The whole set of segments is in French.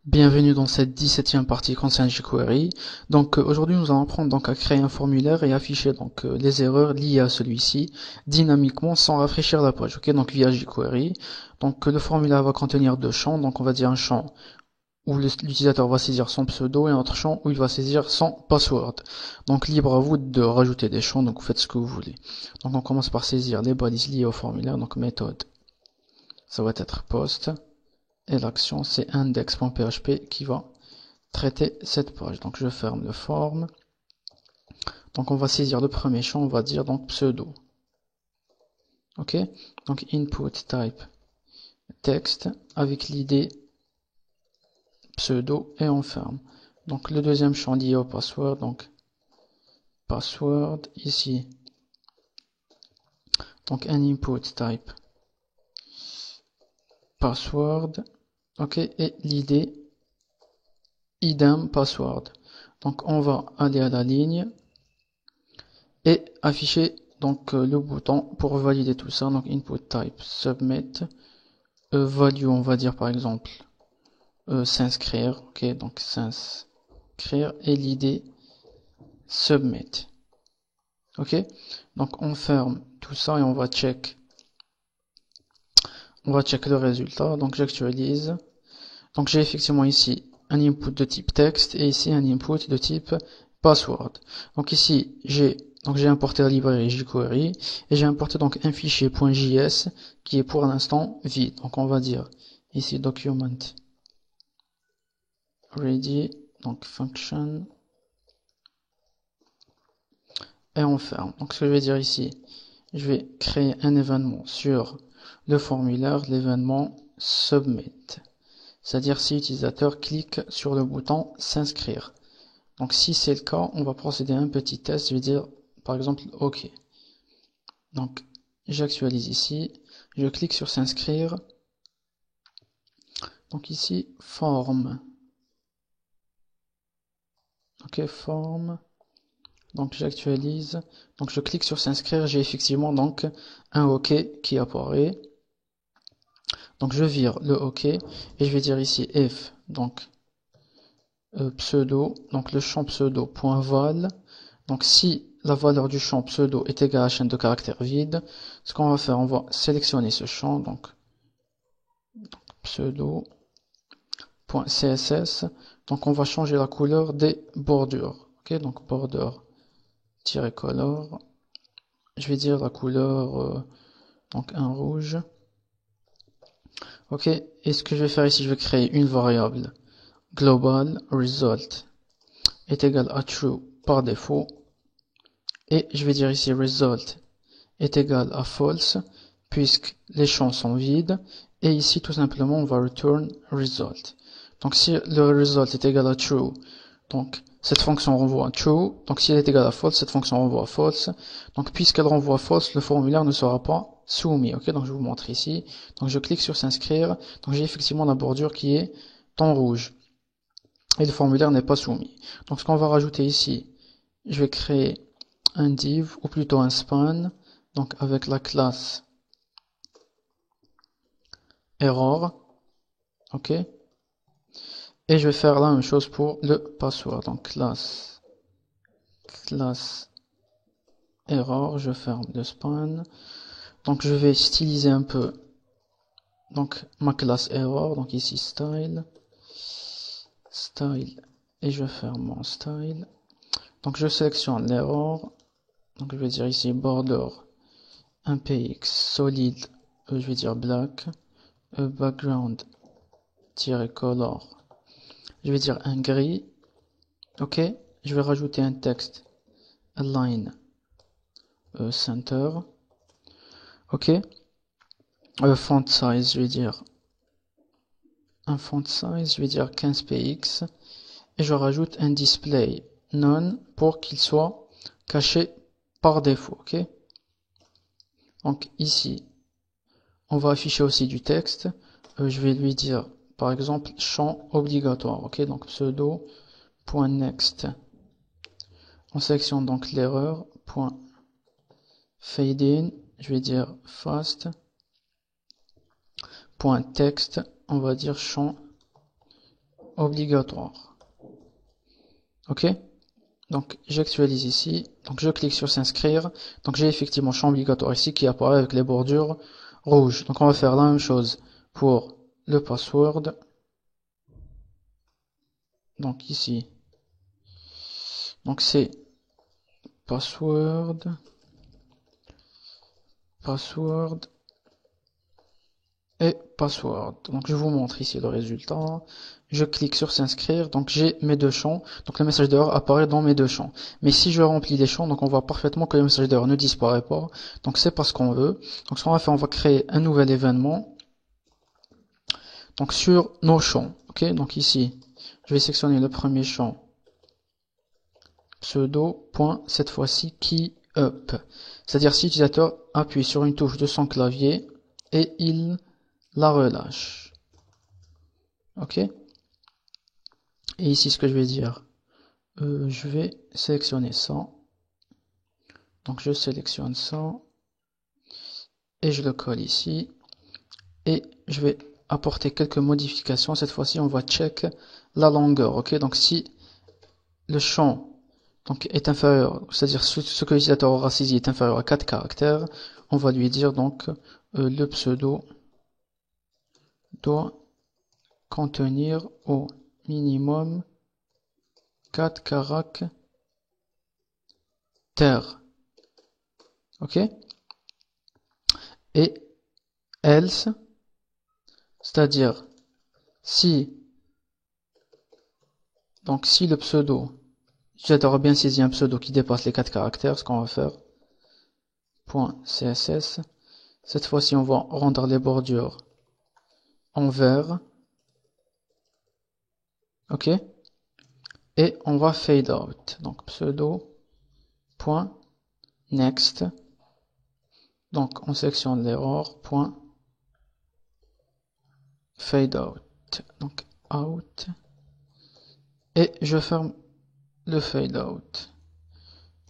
Bienvenue dans cette 17e partie concernant jQuery. Donc aujourd'hui nous allons apprendre à créer un formulaire et afficher les erreurs liées à celui-ci dynamiquement sans rafraîchir la page. Ok, donc via jQuery. Donc le formulaire va contenir deux champs. Donc on va dire un champ où l'utilisateur va saisir son pseudo et un autre champ où il va saisir son password. Donc libre à vous de rajouter des champs. Donc vous faites ce que vous voulez. Donc on commence par saisir les balises liées au formulaire. Donc méthode, ça va être post. Et l'action c'est index.php qui va traiter cette page. Donc je ferme le form. Donc on va saisir le premier champ, on va dire donc pseudo. Ok, donc input type text avec l'id pseudo et on ferme. Donc le deuxième champ lié au password, donc password ici. Donc un input type password. Ok, et l'id idem password. Donc on va aller à la ligne et afficher le bouton pour valider tout ça. Donc input type submit value, on va dire par exemple s'inscrire. Ok, donc s'inscrire et l'id submit. Ok, donc on ferme tout ça et on va check le résultat. Donc j'actualise. Donc j'ai effectivement ici un input de type texte et ici un input de type password. Donc ici j'ai importé la librairie jQuery et j'ai importé donc un fichier .js qui est pour l'instant vide. Donc on va dire ici document ready, donc function, et on ferme. Donc ce que je vais dire ici, je vais créer un événement sur le formulaire, l'événement submit. C'est-à-dire si l'utilisateur clique sur le bouton s'inscrire. Donc si c'est le cas, on va procéder à un petit test. Je vais dire par exemple OK. Donc j'actualise ici, je clique sur s'inscrire. Donc ici forme. OK, forme. Donc j'actualise. Donc je clique sur s'inscrire, j'ai effectivement donc un OK qui apparaît. Donc je vire le OK et je vais dire ici if donc pseudo, donc le champ pseudo.val. Donc si la valeur du champ pseudo est égale à la chaîne de caractères vide, ce qu'on va faire, on va sélectionner ce champ, donc pseudo.css. Donc on va changer la couleur des bordures. Ok, donc border-color. Je vais dire la couleur donc un rouge. Ok, et ce que je vais faire ici, je vais créer une variable global result est égal à true par défaut. Et je vais dire ici result est égal à false puisque les champs sont vides. Et ici tout simplement on va return result. Donc si le result est égal à true, donc cette fonction renvoie à true. Donc si elle est égale à false, cette fonction renvoie à false. Donc puisqu'elle renvoie à false, le formulaire ne sera pas soumis. Ok, donc je vous montre ici. Donc je clique sur s'inscrire. Donc j'ai effectivement la bordure qui est en rouge. Et le formulaire n'est pas soumis. Donc ce qu'on va rajouter ici, je vais créer un div, ou plutôt un span, donc avec la classe error, ok, et je vais faire la même chose pour le password, donc classe error, je ferme le span, donc je vais styliser un peu, donc ma classe error, donc ici style, et je ferme mon style, donc je sélectionne l'error, donc je vais dire ici border, un px solide, je vais dire black, background, color, je vais dire un gris, ok, je vais rajouter un texte align center, ok, font size, je vais dire un font size, je vais dire 15 px, et je rajoute un display none pour qu'il soit caché par défaut, ok. Donc ici on va afficher aussi du texte, je vais lui dire par exemple champ obligatoire, ok, donc pseudo.next. On sélectionne donc l'erreur, fade in, je vais dire fast, texte, on va dire champ obligatoire. Ok? Donc j'actualise ici, donc je clique sur s'inscrire, donc j'ai effectivement champ obligatoire ici qui apparaît avec les bordures rouges. Donc on va faire la même chose pour le password. Donc ici, donc c'est password et password. Donc je vous montre ici le résultat. Je clique sur s'inscrire, donc j'ai mes deux champs, donc le message d'erreur apparaît dans mes deux champs. Mais si je remplis les champs, donc on voit parfaitement que le message d'erreur ne disparaît pas. Donc c'est pas ce qu'on veut. Donc ce qu'on va faire, on va créer un nouvel événement. Donc sur nos champs, ok. Donc ici, je vais sélectionner le premier champ pseudo. Cette fois-ci key up. C'est-à-dire si l'utilisateur appuie sur une touche de son clavier et il la relâche. Ok. Et ici, ce que je vais dire, je vais sélectionner ça. Donc je sélectionne ça et je le colle ici. Et je vais apporter quelques modifications. Cette fois-ci, on va check la longueur. Ok. Donc si le champ donc est inférieur, c'est-à-dire ce que l'utilisateur aura saisi est inférieur à 4 caractères, on va lui dire donc le pseudo doit contenir au minimum 4 caractères. Ok? Et else, c'est-à-dire si le pseudo, l'utilisateur a bien saisi un pseudo qui dépasse les 4 caractères, ce qu'on va faire, .css, cette fois-ci on va rendre les bordures en vert, ok, et on va fade out, donc pseudo.next, donc on sélectionne l'erreur, fade out, donc out, et je ferme le fade out.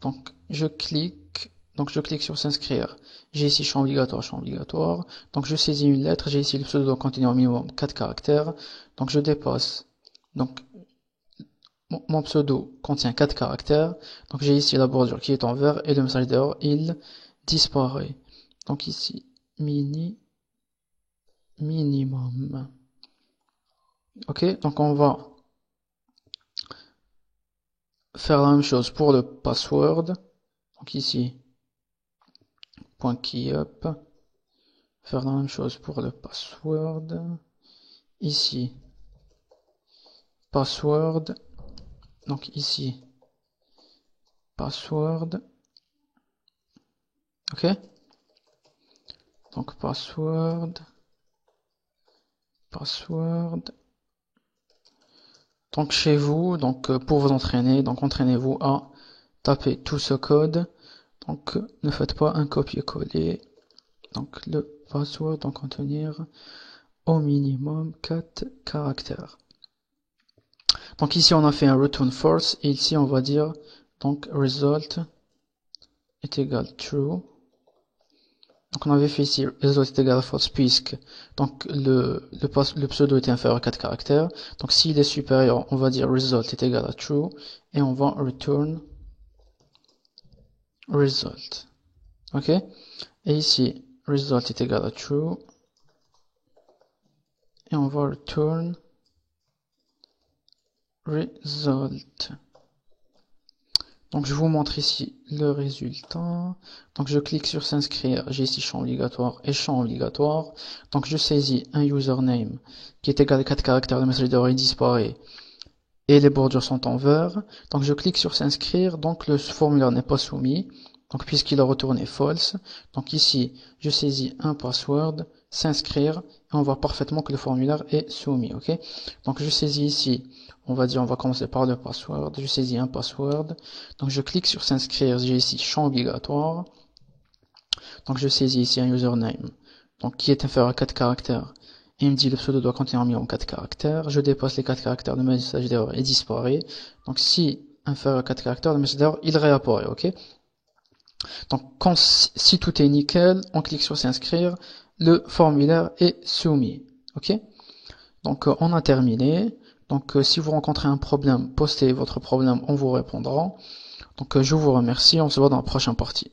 Donc je clique sur s'inscrire. J'ai ici champ obligatoire. Donc je saisis une lettre, j'ai ici le pseudo doit contenir au minimum 4 caractères. Donc je dépasse. Donc mon pseudo contient 4 caractères. Donc j'ai ici la bordure qui est en vert et le message d'erreur il disparaît. Donc ici minimum. Ok, donc on va faire la même chose pour le password. Donc ici .keyup, faire la même chose pour le password. Ici password, donc ici password, ok. Donc password. Donc chez vous, donc pour vous entraîner, donc entraînez-vous à taper tout ce code. Donc ne faites pas un copier-coller. Donc le password doit contenir au minimum 4 caractères. Donc ici on a fait un return false et ici on va dire donc result est égal true. Donc on avait fait ici result est égal false puisque donc le pseudo était inférieur à 4 caractères. Donc s'il est supérieur, on va dire result est égal à true et on va return result. Ok? Et ici result est égal à true et on va return result. Donc je vous montre ici le résultat. Donc je clique sur s'inscrire, j'ai ici champ obligatoire et champ obligatoire. Donc je saisis un username qui est égal à 4 caractères, le message d'erreur disparaît et les bordures sont en vert. Donc je clique sur s'inscrire, donc le formulaire n'est pas soumis, donc puisqu'il a retourné false. Donc ici je saisis un password, s'inscrire, et on voit parfaitement que le formulaire est soumis, ok. Donc je saisis ici, on va commencer par le password, je saisis un password, donc je clique sur s'inscrire, j'ai ici champ obligatoire, donc je saisis ici un username, donc qui est inférieur à 4 caractères, et il me dit le pseudo doit contenir minimum 4 caractères, je dépasse les 4 caractères, le message d'erreur et disparaît, donc si inférieur à 4 caractères, le message d'erreur il réapparaît, ok. Donc si tout est nickel, on clique sur s'inscrire, le formulaire est soumis, ok. Donc on a terminé. Donc si vous rencontrez un problème, postez votre problème, on vous répondra. Donc je vous remercie, on se voit dans la prochaine partie.